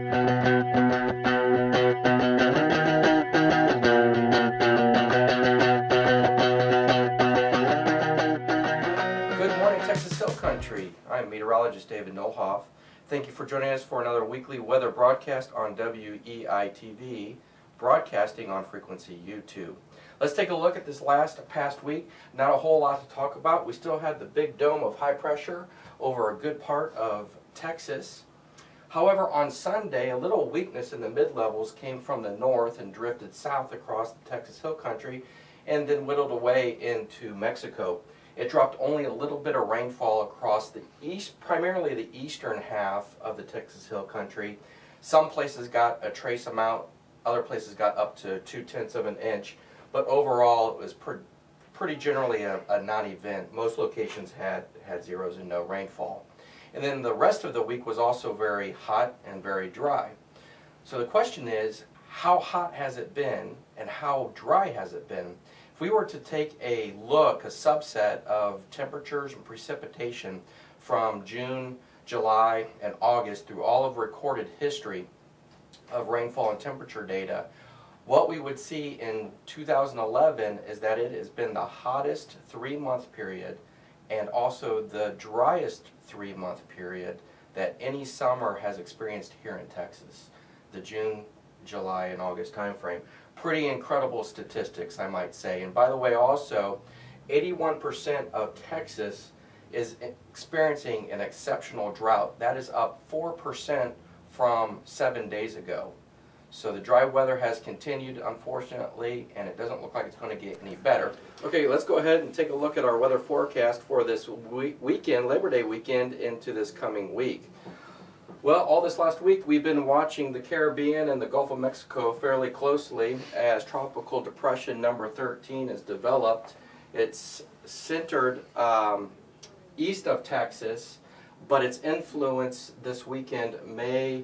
Good morning, Texas Hill Country. I'm Meteorologist Knollhoff. Thank you for joining us for another weekly weather broadcast on WEI-TV, broadcasting on Frequency YouTube. Let's take a look at this past week. Not a whole lot to talk about. We still had the big dome of high pressure over a good part of Texas. However, on Sunday, a little weakness in the mid-levels came from the north and drifted south across the Texas Hill Country and then whittled away into Mexico. It dropped only a little bit of rainfall across the east, primarily the eastern half of the Texas Hill Country. Some places got a trace amount, other places got up to 0.2 of an inch, but overall it was pretty generally a non-event. Most locations had zeros and no rainfall. And then the rest of the week was also very hot and very dry. So the question is, how hot has it been and how dry has it been? If we were to take a look, a subset of temperatures and precipitation from June, July, and August through all of recorded history of rainfall and temperature data, what we would see in 2011 is that it has been the hottest 3-month period and also the driest 3-month period that any summer has experienced here in Texas, the June, July, and August time frame. Pretty incredible statistics, I might say. And by the way, also, 81% of Texas is experiencing an exceptional drought. That is up 4% from 7 days ago. So the dry weather has continued, unfortunately, and it doesn't look like it's going to get any better. Okay, let's go ahead and take a look at our weather forecast for this weekend, Labor Day weekend, into this coming week. Well, all this last week we've been watching the Caribbean and the Gulf of Mexico fairly closely as Tropical Depression number 13 is developed. It's centered east of Texas, but its influence this weekend may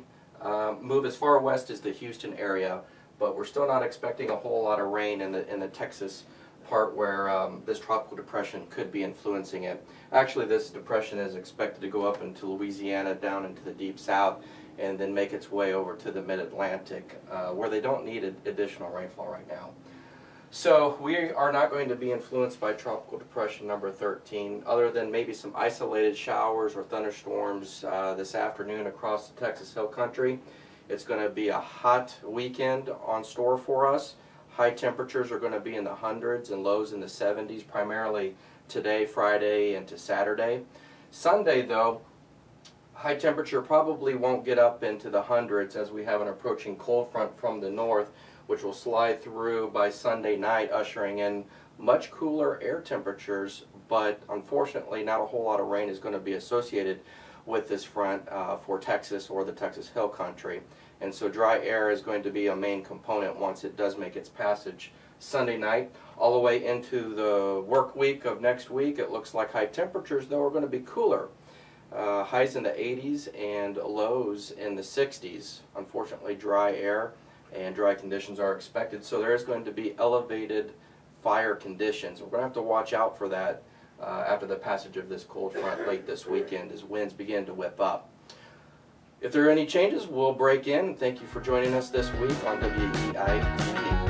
move as far west as the Houston area, but we're still not expecting a whole lot of rain in the Texas part where this tropical depression could be influencing it. Actually, this depression is expected to go up into Louisiana, down into the deep south, and then make its way over to the mid-Atlantic, where they don't need additional rainfall right now. So we are not going to be influenced by Tropical Depression number 13, other than maybe some isolated showers or thunderstorms this afternoon across the Texas Hill Country. It's going to be a hot weekend on store for us. High temperatures are going to be in the hundreds and lows in the 70s, primarily today, Friday, into Saturday. Sunday, though, high temperature probably won't get up into the hundreds as we have an approaching cold front from the north, which will slide through by Sunday night, ushering in much cooler air temperatures, but unfortunately not a whole lot of rain is going to be associated with this front for Texas or the Texas Hill Country. And so dry air is going to be a main component once it does make its passage Sunday night. All the way into the work week of next week, it looks like high temperatures, though, are going to be cooler. Highs in the 80s and lows in the 60s. Unfortunately, dry air and dry conditions are expected, so there is going to be elevated fire conditions. We're going to have to watch out for that after the passage of this cold front late this weekend as winds begin to whip up. If there are any changes, we'll break in. Thank you for joining us this week on WEI TV.